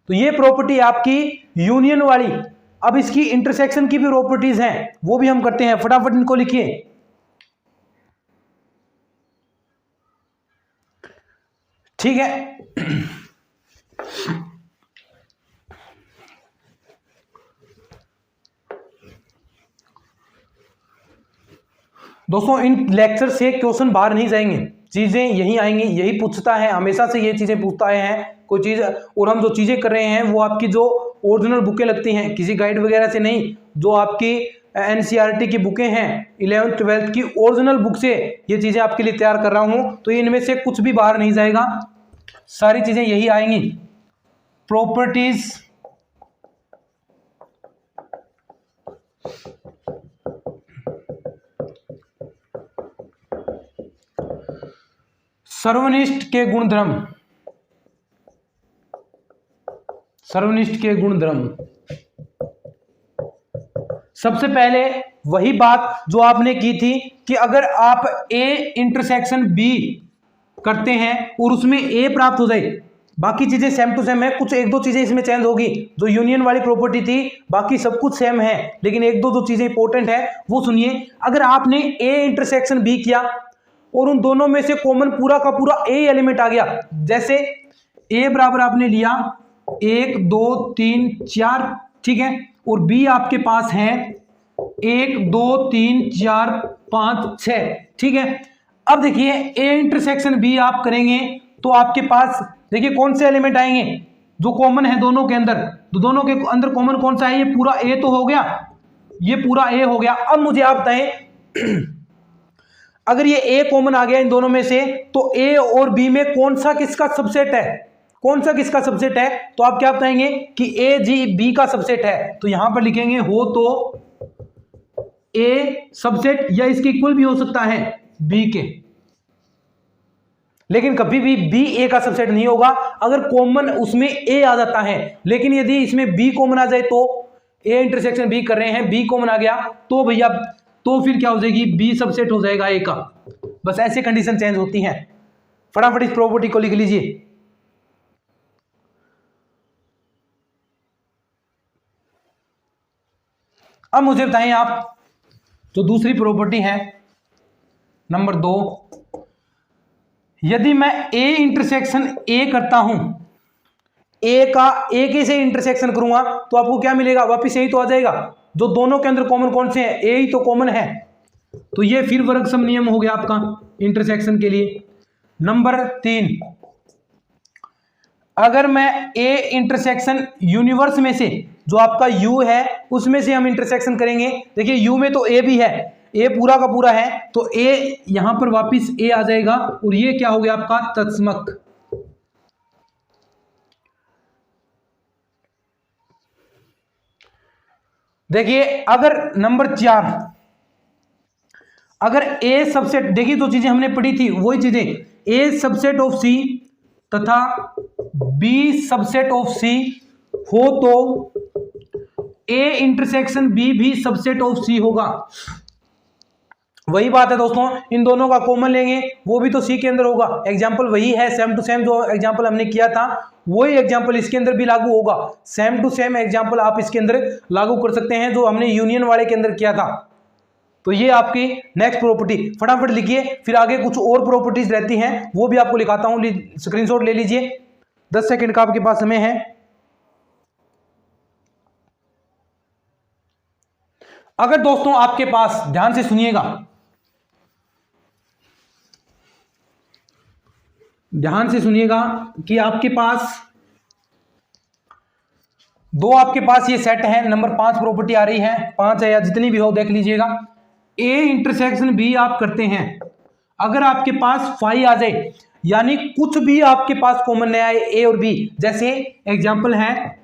तो ये प्रॉपर्टी आपकी यूनियन वाली। अब इसकी इंटरसेक्शन की भी प्रॉपर्टीज हैं, वो भी हम करते हैं, फटाफट इनको लिखिए। ठीक है, दोस्तों इन लेक्चर से क्वेश्चन बाहर नहीं जाएंगे, चीजें यही आएंगी, यही पूछता है हमेशा से, ये चीजें पूछता है कोई चीज। और हम जो चीजें कर रहे हैं वो आपकी जो ओरिजिनल बुकें लगती हैं, किसी गाइड वगैरह से नहीं, जो आपकी एनसीईआरटी की बुकें हैं 11th 12th की ओरिजिनल बुक से ये चीजें आपके लिए तैयार कर रहा हूं, तो इनमें से कुछ भी बाहर नहीं जाएगा, सारी चीजें यही आएंगी। प्रॉपर्टीज सर्वनिष्ठ के गुणधर्म, सर्वनिष्ठ के गुणधर्म। सबसे पहले वही बात जो आपने की थी कि अगर आप ए इंटरसेक्शन बी करते हैं और उसमें ए प्राप्त हो जाए, बाकी चीजें सेम टू सेम है, कुछ एक दो चीजें इसमें चेंज होगी, जो यूनियन वाली प्रॉपर्टी थी बाकी सब कुछ सेम है, लेकिन एक दो जो चीजें इंपॉर्टेंट है वो सुनिए। अगर आपने ए इंटरसेक्शन बी किया और उन दोनों में से कॉमन पूरा का पूरा ए एलिमेंट आ गया, जैसे ए बराबर आपने लिया 1 2 3 4, ठीक है, और बी आपके पास है 1 2 3 4 5 6, ठीक है। अब देखिए ए इंटरसेक्शन बी आप करेंगे तो आपके पास देखिए कौन से एलिमेंट आएंगे जो कॉमन है दोनों के अंदर, तो दोनों के अंदर कॉमन कौन सा है? ये पूरा ए तो हो गया, ये पूरा ए हो गया। अब मुझे आप बताएं अगर ये ए कॉमन आ गया इन दोनों में से, तो ए और बी में कौन सा किसका सबसेट है? कौन सा किसका सबसेट है? तो आप क्या बताएंगे कि ए जी बी का सबसेट है, तो यहां पर लिखेंगे हो तो ए सबसेट, या इसके इक्वल भी हो सकता है बी के, लेकिन कभी भी बी ए का सबसेट नहीं होगा अगर कॉमन उसमें ए आ जाता है। लेकिन यदि इसमें बी कॉमन आ जाए, तो ए इंटरसेक्शन बी कर रहे हैं, बी कॉमन आ गया तो भैया तो फिर क्या हो जाएगी? बी सबसेट हो जाएगा ए का। बस ऐसे कंडीशन चेंज होती हैं। फटाफट इस प्रॉपर्टी को लिख लीजिए। अब मुझे बताएं आप जो दूसरी प्रॉपर्टी है नंबर 2, यदि मैं ए इंटरसेक्शन ए करता हूं, ए का ए के से इंटरसेक्शन करूंगा तो आपको क्या मिलेगा? वापिस यही तो आ जाएगा, जो दोनों के अंदर कॉमन कौन से हैं? ए ही तो कॉमन है, तो ये फिर वर्ग सम नियम हो गया आपका इंटरसेक्शन के लिए। नंबर 3, अगर मैं ए इंटरसेक्शन यूनिवर्स में से जो आपका यू है उसमें से हम इंटरसेक्शन करेंगे, देखिए यू में तो ए भी है, ए पूरा का पूरा है, तो ए यहां पर वापिस ए आ जाएगा और ये क्या हो गया आपका? तत्समक। देखिए अगर नंबर 4, अगर ए सबसेट, देखिए जो चीजें हमने पढ़ी थी वही चीजें, ए सबसेट ऑफ सी तथा बी सबसेट ऑफ सी हो तो ए इंटरसेक्शन बी भी सबसेट ऑफ सी होगा। वही बात है दोस्तों, इन दोनों का कॉमन लेंगे, वो भी तो सी के अंदर होगा। एग्जाम्पल वही है, सेम टू सेम जो एग्जाम्पल हमने किया था वही एग्जाम्पल इसके अंदर भी लागू होगा। सेम टू सेम एग्जाम्पल आप इसके अंदर लागू कर सकते हैं जो हमने यूनियन वाले के अंदर किया था। तो ये आपकी नेक्स्ट प्रॉपर्टी, फटाफट लिखिए, फिर आगे कुछ और प्रॉपर्टीज रहती हैं वो भी आपको लिखाता हूं, स्क्रीनशॉट ले लीजिए, 10 सेकंड का आपके पास समय है। अगर दोस्तों आपके पास, ध्यान से सुनिएगा, ध्यान से सुनिएगा कि आपके पास दो आपके पास ये सेट है, नंबर 5 प्रॉपर्टी आ रही है, 5 है या जितनी भी हो देख लीजिएगा। ए इंटरसेक्शन बी आप करते हैं, अगर आपके पास फाई आ जाए यानी कुछ भी आपके पास कॉमन नहीं आए ए और बी, जैसे एग्जांपल है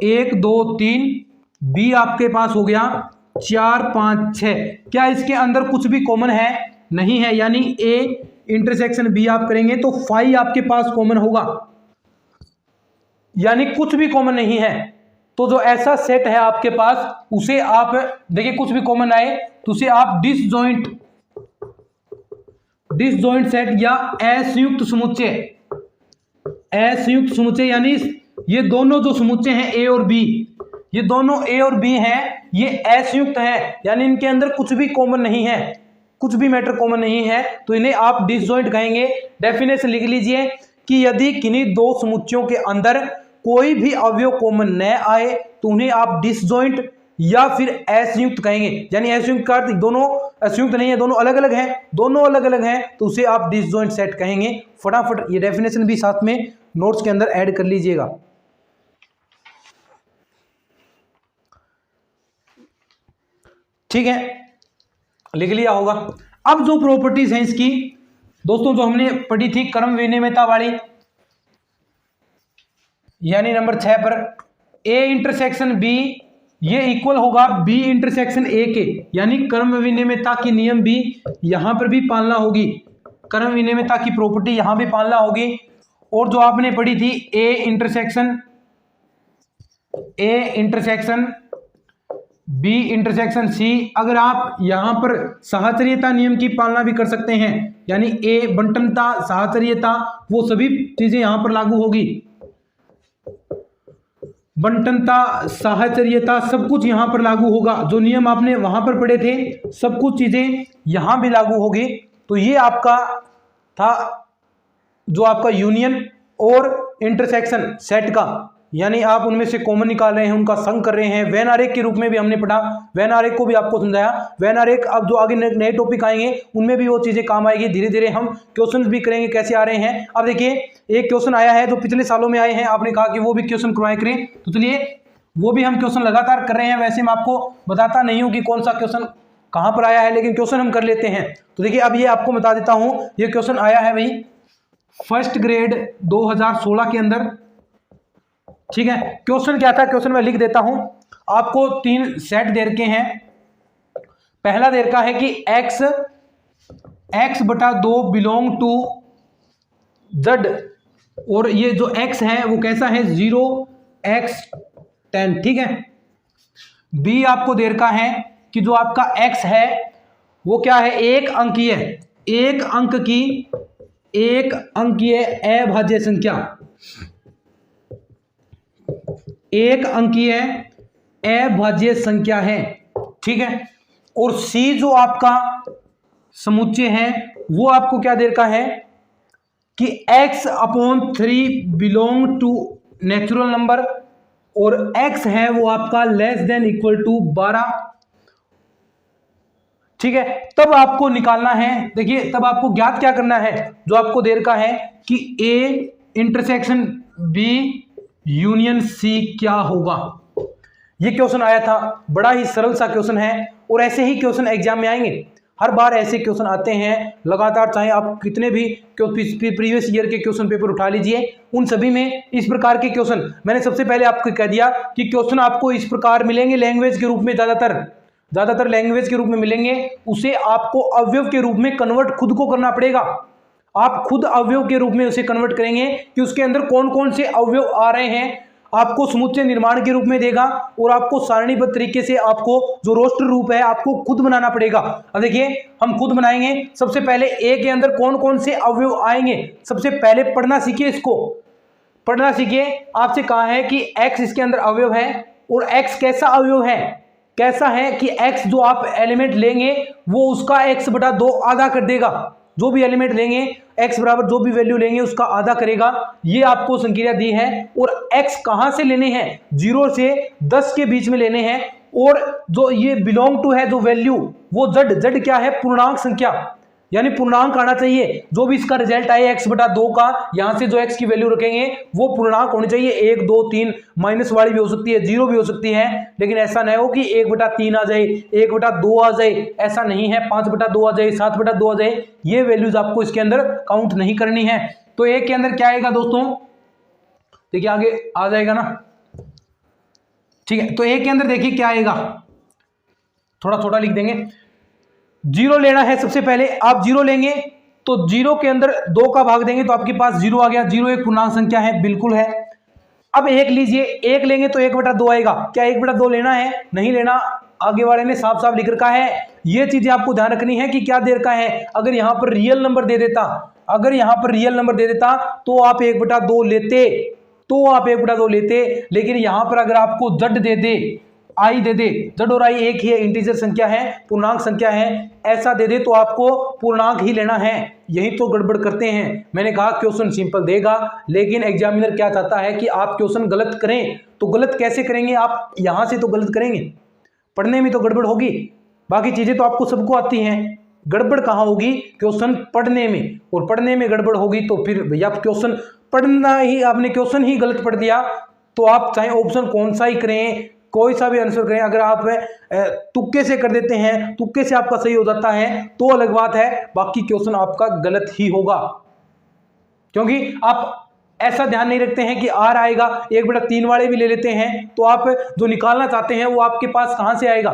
1 2 3, बी आपके पास हो गया 4 5 6, क्या इसके अंदर कुछ भी कॉमन है? नहीं है, यानी ए इंटरसेक्शन बी आप करेंगे तो फाई आपके पास कॉमन होगा, यानी कुछ भी कॉमन नहीं है। तो जो ऐसा सेट है आपके पास उसे आप देखिए, कुछ भी कॉमन आए तो उसे आप डिसजॉइंट सेट या असंयुक्त समुच्चय, यानी ये दोनों जो समुच्चय हैं ए और बी, ये दोनों ए और बी हैं, ये असंयुक्त है, यानी इनके अंदर कुछ भी कॉमन नहीं है, कुछ भी मैटर कॉमन नहीं है, तो इन्हें आप डिसजॉइंट कहेंगे। डेफिनेशन लिख लीजिए कि यदि किन्हीं दो समुच्चयों के अंदर कोई भी अवयव कॉमन न आए तो उन्हें आप डिसजॉइंट या फिर असंयुक्त कहेंगे। यानी असंयुक्त का अर्थ दोनों असंयुक्त नहीं है, दोनों अलग अलग हैं, तो उसे आप डिसजॉइंट सेट कहेंगे। फटाफट ये डेफिनेशन भी साथ में नोट्स के अंदर ऐड कर लीजिएगा। ठीक है, लिख लिया होगा। अब जो प्रॉपर्टीज हैं इसकी दोस्तों, जो हमने पढ़ी थी क्रम विनिमयता वाली, यानी नंबर 6 पर ए इंटरसेक्शन बी ये इक्वल होगा बी इंटरसेक्शन ए के, यानी क्रम विनिमयता की नियम भी यहां पर भी पालना होगी, क्रम विनिमयता की प्रॉपर्टी यहां भी पालना होगी। और जो आपने पढ़ी थी A intersection B intersection C, अगर आप यहां पर साहचर्यता नियम की पालना भी कर सकते हैं, यानी ए बंटनता साहचर्यता वो सभी चीजें यहां पर लागू होगी, बंटनता साहचर्यता सब कुछ यहां पर लागू होगा, जो नियम आपने वहां पर पढ़े थे सब कुछ चीजें यहां भी लागू होगी। तो ये आपका था जो आपका यूनियन और इंटरसेक्शन सेट का, यानी आप उनमें से कॉमन निकाल रहे हैं, उनका संग कर रहे हैं। वेन आरेख के रूप में भी हमने पढ़ा, वेन आरेख को भी आपको समझाया। वेन आरेख अब जो आगे नए टॉपिक आएंगे उनमें भी वो चीजें काम आएगी, धीरे धीरे हम क्वेश्चंस भी करेंगे कैसे आ रहे हैं। अब देखिए एक क्वेश्चन आया है जो पिछले सालों में आए हैं, आपने कहा कि वो भी क्वेश्चन करवाया करें, तो चलिए वो भी हम क्वेश्चन लगातार कर रहे हैं। वैसे मैं आपको बताता नहीं हूं कि कौन सा क्वेश्चन कहां पर आया है, लेकिन क्वेश्चन हम कर लेते हैं। तो देखिए अब ये आपको बता देता हूं, ये क्वेश्चन आया है भाई फर्स्ट ग्रेड 2016 के अंदर। ठीक है, क्वेश्चन क्या था, क्वेश्चन मैं लिख देता हूं। आपको 3 सेट दे रखे हैं। पहला दे रखा है कि x बटा 2 बिलोंग टू z, और ये जो x है वो कैसा है 0 x 10। ठीक है, b आपको दे रखा है कि जो आपका x है वो क्या है, एक अंकीय अभाज्य संख्या, एक अंकीय अभाज्य संख्या है। ठीक है, और C जो आपका समुच्चय है वो आपको क्या दे रखा है कि x/3 belong to natural number, और x है वो आपका लेस देन इक्वल टू 12। ठीक है, तब आपको निकालना है, देखिए तब आपको ज्ञात क्या करना है, जो आपको दे रखा है कि A intersection B union C क्या होगा। ये क्वेश्चन आया था, बड़ा ही सरल सा क्वेश्चन है, और ऐसे ही क्वेश्चन एग्जाम में आएंगे। हर बार ऐसे क्वेश्चन आते हैं लगातार, चाहे आप कितने भी प्रीवियस ईयर के क्वेश्चन पेपर उठा लीजिए, उन सभी में इस प्रकार के क्वेश्चन, मैंने सबसे पहले आपको कह दिया कि क्वेश्चन आपको इस प्रकार मिलेंगे लैंग्वेज के रूप में, ज्यादातर लैंग्वेज के रूप में मिलेंगे। उसे आपको अवयव के रूप में कन्वर्ट खुद को करना पड़ेगा। आप खुद अवयव के रूप में उसे कन्वर्ट करेंगे कि उसके अंदर कौन कौन से अवयव आ रहे हैं, आपको समुच्चय निर्माण के रूप में देगा, और आपको सारणीबद्ध तरीके से आपको जो रोस्टर रूप है आपको खुद बनाना पड़ेगा। अब देखिए हम खुद बनाएंगे। सबसे पहले ए के अंदर कौन कौन से अवयव आएंगे, सबसे पहले पढ़ना सीखिए, इसको पढ़ना सीखिए। आपसे कहा है कि x इसके अंदर अवयव है, और x कैसा अवयव है, कैसा है कि x जो आप एलिमेंट लेंगे वो उसका x/2 आधा कर देगा। जो भी एलिमेंट लेंगे x बराबर जो भी वैल्यू लेंगे उसका आधा करेगा। ये आपको संक्रिया दी है, और x कहां से लेने हैं, 0 से 10 के बीच में लेने हैं। और जो ये बिलोंग टू है जो वैल्यू, वो z क्या है, पूर्णांक संख्या, यानी पूर्णांक आना चाहिए। जो भी इसका रिजल्ट आए x/2 का, यहां से जो x की वैल्यू रखेंगे वो पूर्णांक होनी चाहिए। 1 2 3 माइनस वाली भी हो सकती है, 0 भी हो सकती है, लेकिन ऐसा नहीं हो कि 1/3 आ जाए, 1/2 आ जाए, ऐसा नहीं है। 5/2 आ जाए, 7/2 आ जाए, ये वैल्यूज आपको इसके अंदर काउंट नहीं करनी है। तो एक के अंदर क्या आएगा दोस्तों, देखिए आगे आ जाएगा ना, ठीक है। तो एक के अंदर देखिए क्या आएगा, थोड़ा थोड़ा लिख देंगे। 0 लेना है सबसे पहले, आप 0 लेंगे तो 0 के अंदर 2 का भाग देंगे तो आपके पास 0 आ गया। 0 एक पूर्णांक संख्या है, बिल्कुल है। अब 1 लीजिए, 1 लेंगे तो 1/2 आएगा। क्या 1/2 लेना है? नहीं लेना, आगे वाले ने साफ साफ लिख रखा है। ये चीजें आपको ध्यान रखनी है कि क्या दे रखा है। अगर यहां पर रियल नंबर दे देता, अगर यहां पर रियल नंबर दे देता तो आप 1/2 लेते, तो आप 1/2 लेते। लेकिन यहां पर अगर आपको जड दे दे, आई दे दे, जड और आई एक ही है, इंटीजर संख्या है, पूर्णांक संख्या है, ऐसा दे दे तो आपको पूर्णांक ही लेना है। यही तो गड़बड़ करते हैं। मैंने कहा क्वेश्चन सिंपल देगा, लेकिन एग्जामिनर क्या चाहता है कि आप क्वेश्चन गलत करें। तो गलत कैसे करेंगे आप? यहां से तो गलत करेंगे, पढ़ने में तो गड़बड़ होगी, बाकी चीजें तो आपको सबको आती हैं। गड़बड़ कहां होगी? क्वेश्चन पढ़ने में, और पढ़ने में गड़बड़ होगी तो फिर भैया क्वेश्चन पढ़ना ही, आपने क्वेश्चन ही गलत पढ़ दिया तो आप चाहे ऑप्शन कौन सा ही करें, कोई सा भी आंसर करें, अगर आप तुक्के से कर देते हैं, तुक्के से आपका सही हो जाता है तो अलग बात है, बाकी क्वेश्चन आपका गलत ही होगा। क्योंकि आप ऐसा ध्यान नहीं रखते हैं कि आर आएगा, 1/3 वाले भी ले लेते हैं तो आप जो निकालना चाहते हैं वो आपके पास कहां से आएगा।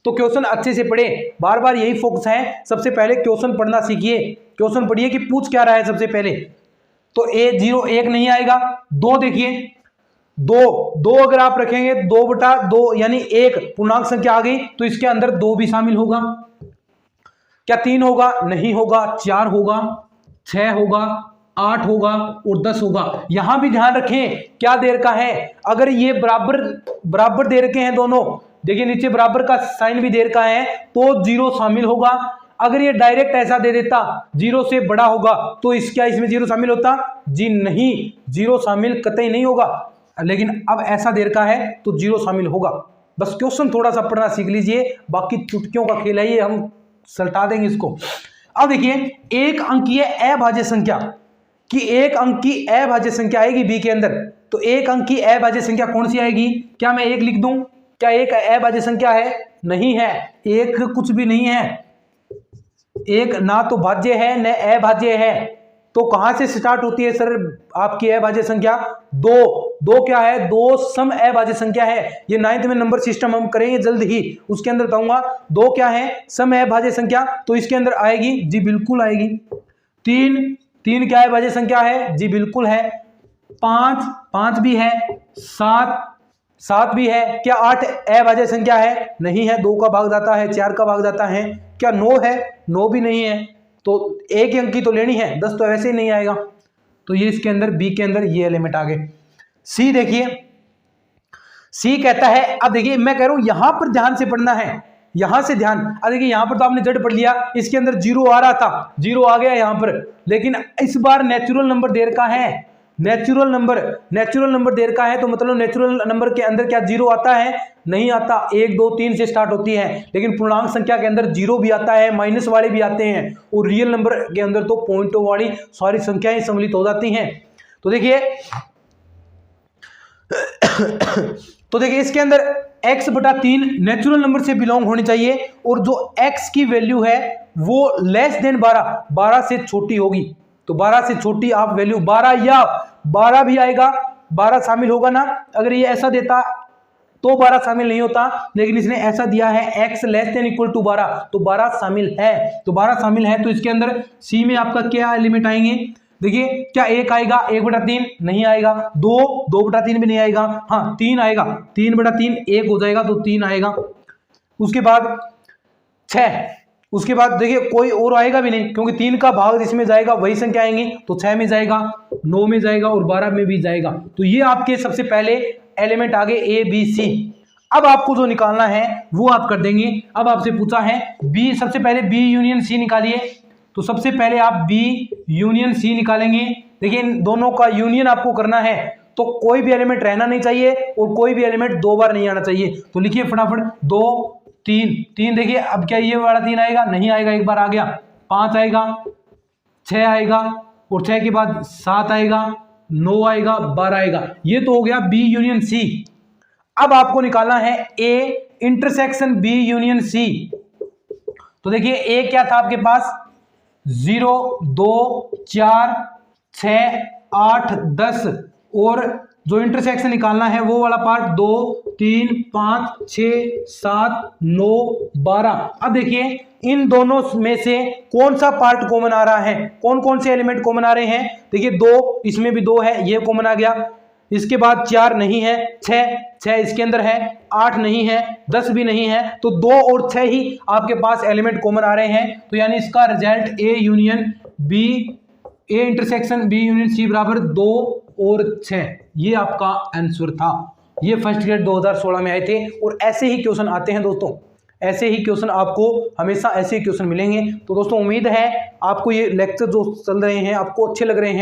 तो क्वेश्चन अच्छे से पढ़े, बार बार यही फोकस है। सबसे पहले क्वेश्चन पढ़ना सीखिए, क्वेश्चन पढ़िए कि पूछ क्या रहा है सबसे पहले। तो 0 1 नहीं आएगा। 2 देखिए, 2 अगर आप रखेंगे 2/2 यानी 1 पूर्णांक संख्या आ गई तो इसके अंदर 2 भी शामिल होगा। क्या 3 होगा? नहीं होगा। 4 होगा, 6 होगा, 8 होगा और 10 होगा। यहां भी ध्यान रखें क्या दे रखा है। अगर ये बराबर बराबर दे रखे हैं दोनों, देखिए नीचे बराबर का साइन भी दे रखा है तो 0 शामिल होगा। अगर ये डायरेक्ट ऐसा दे देता 0 से बड़ा होगा तो इसमें 0 शामिल होता? जी नहीं, 0 शामिल कतई नहीं होगा। लेकिन अब ऐसा दे रखा है तो 0 शामिल होगा। बस क्वेश्चन थोड़ा सा पढ़ना सीख लीजिए, बाकी चुटकियों का खेल है ये, हम सलटा देंगे इसको। अब देखिए, एक अंकीय अभाज्य संख्या कि एक अंक की अभाज्य संख्या आएगी बी के अंदर, तो एक अंक की अभाज्य संख्या कौन सी आएगी? क्या मैं 1 लिख दूं? क्या एक अभाज्य संख्या है? नहीं है, एक कुछ भी नहीं है। एक ना तो भाज्य है न अभाज्य है। तो कहां से स्टार्ट होती है सर आपकी अभाज्य संख्या? 2 क्या है? 2 सम अभाज्य संख्या है। ये 9th में नंबर सिस्टम हम करेंगे जल्द ही, उसके अंदर बताऊंगा। 2 क्या है? सम अभाज्य संख्या, तो इसके अंदर आएगी, जी बिल्कुल आएगी। 3 क्या अभाज्य संख्या है? जी बिल्कुल है। 5 भी है। 7 भी है। क्या 8 अभाज्य संख्या है? नहीं है, 2 का भाग जाता है, 4 का भाग जाता है। क्या 9 है? 9 भी नहीं है। तो एक अंक की तो लेनी है, 10 तो ऐसे ही नहीं आएगा। तो ये इसके अंदर बी के अंदर ये एलिमेंट आ गए। सी देखिए, सी कहता है, अब देखिए मैं कह रहा हूं यहां पर ध्यान से पढ़ना है, यहां से ध्यान। अब देखिए यहां पर तो आपने जड़ पढ़ लिया, इसके अंदर 0 आ रहा था, 0 आ गया यहां पर, लेकिन इस बार नेचुरल नंबर दे रखा है। नेचुरल नंबर दे रखा है तो मतलब नेचुरल नंबर के अंदर क्या 0 आता है? नहीं आता। 1 2 3 से स्टार्ट होती है, लेकिन पूर्णांक संख्या के अंदर 0 भी आता है, माइनस वाले भी आते हैं, और रियल नंबर के अंदर तो पॉइंटों वाली सारी संख्याएं सम्मिलित हो जाती हैं। तो देखिए इसके अंदर x/3 नेचुरल नंबर से बिलोंग होनी चाहिए, और जो x की वैल्यू है वो लेस देन 12 से छोटी होगी। तो 12 से छोटी आप वैल्यू 12 या 12 भी आएगा, 12 शामिल होगा ना। अगर ये ऐसा देता तो 12 शामिल नहीं होता, लेकिन इसने ऐसा दिया है x less than equal to 12, तो 12 शामिल है। तो 12 शामिल है तो इसके अंदर सी में आपका क्या एलिमेंट आएंगे? देखिए, क्या 1 आएगा? 1/3 नहीं आएगा। 2/3 भी नहीं आएगा। हाँ 3 आएगा, 3/3 1 हो जाएगा तो 3 आएगा। उसके बाद 6, उसके बाद देखिए कोई और आएगा भी नहीं, क्योंकि 3 का भाग जिसमें जाएगा वही संख्या आएंगी। तो 6 में जाएगा, 9 में जाएगा और 12 में भी जाएगा। तो ये आपके सबसे पहले एलिमेंट आगे A B C। अब आपको जो निकालना है वो आप कर देंगे। अब आपसे पूछा है B, सबसे पहले B यूनियन C निकालिए। तो सबसे पहले आप B यूनियन C निकालेंगे। देखिए इन दोनों का यूनियन आपको करना है, तो कोई भी एलिमेंट रहना नहीं चाहिए और कोई भी एलिमेंट 2 बार नहीं आना चाहिए। तो लिखिए फटाफट 2 3 देखिए अब क्या ये वाला 3 आएगा? नहीं आएगा, एक बार आ गया। 5 आएगा, 6 आएगा, और 6 के बाद 7 आएगा, 9 आएगा, 12 आएगा। ये तो हो गया बी यूनियन सी। अब आपको निकालना है A intersection B union C. तो देखिए ए क्या था आपके पास, 0, 2, 4, 6, 8, 10, और जो इंटरसेक्शन निकालना है वो वाला पार्ट 2, 3, 5, 6, 7, 9, 12। अब देखिए इन दोनों में से कौन सा पार्ट कॉमन आ रहा है, कौन कौन से एलिमेंट कॉमन आ रहे हैं। देखिए 2, इसमें भी 2 है, ये कॉमन आ गया। इसके बाद 4 नहीं है, 6 इसके अंदर है, 8 नहीं है, 10 भी नहीं है, तो 2 और 6 ही आपके पास एलिमेंट कॉमन आ रहे हैं। तो यानी इसका result A union B, A intersection B union C बराबर 2 और 6, ये आपका आंसर था। ये फर्स्ट ग्रेड 2016 में आए थे, और ऐसे ही क्वेश्चन आते हैं दोस्तों, ऐसे ही क्वेश्चन आपको हमेशा ऐसे ही क्वेश्चन मिलेंगे। तो दोस्तों उम्मीद है आपको ये लेक्चर जो चल रहे हैं आपको अच्छे लग रहे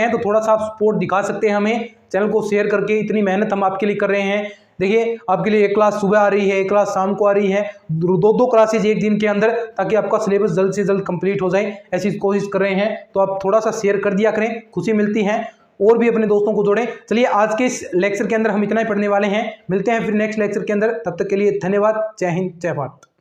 हैं, तो थोड़ा सा आप सपोर्ट दिखा सकते हैं हमें, चैनल को शेयर करके। इतनी मेहनत हम आपके लिए कर रहे हैं। देखिए आपके लिए एक क्लास सुबह आ रही है, एक क्लास शाम को आ रही है, 2 क्लासेज एक दिन के अंदर, ताकि आपका सिलेबस जल्द से जल्द कंप्लीट हो जाए, ऐसी कोशिश कर रहे हैं। तो आप थोड़ा सा शेयर कर दिया करें, खुशी मिलती है, और भी अपने दोस्तों को जोड़ें। चलिए आज के इस लेक्चर के अंदर हम इतना ही पढ़ने वाले हैं, मिलते हैं फिर नेक्स्ट लेक्चर के अंदर। तब तक के लिए धन्यवाद। जय हिंद, जय भारत।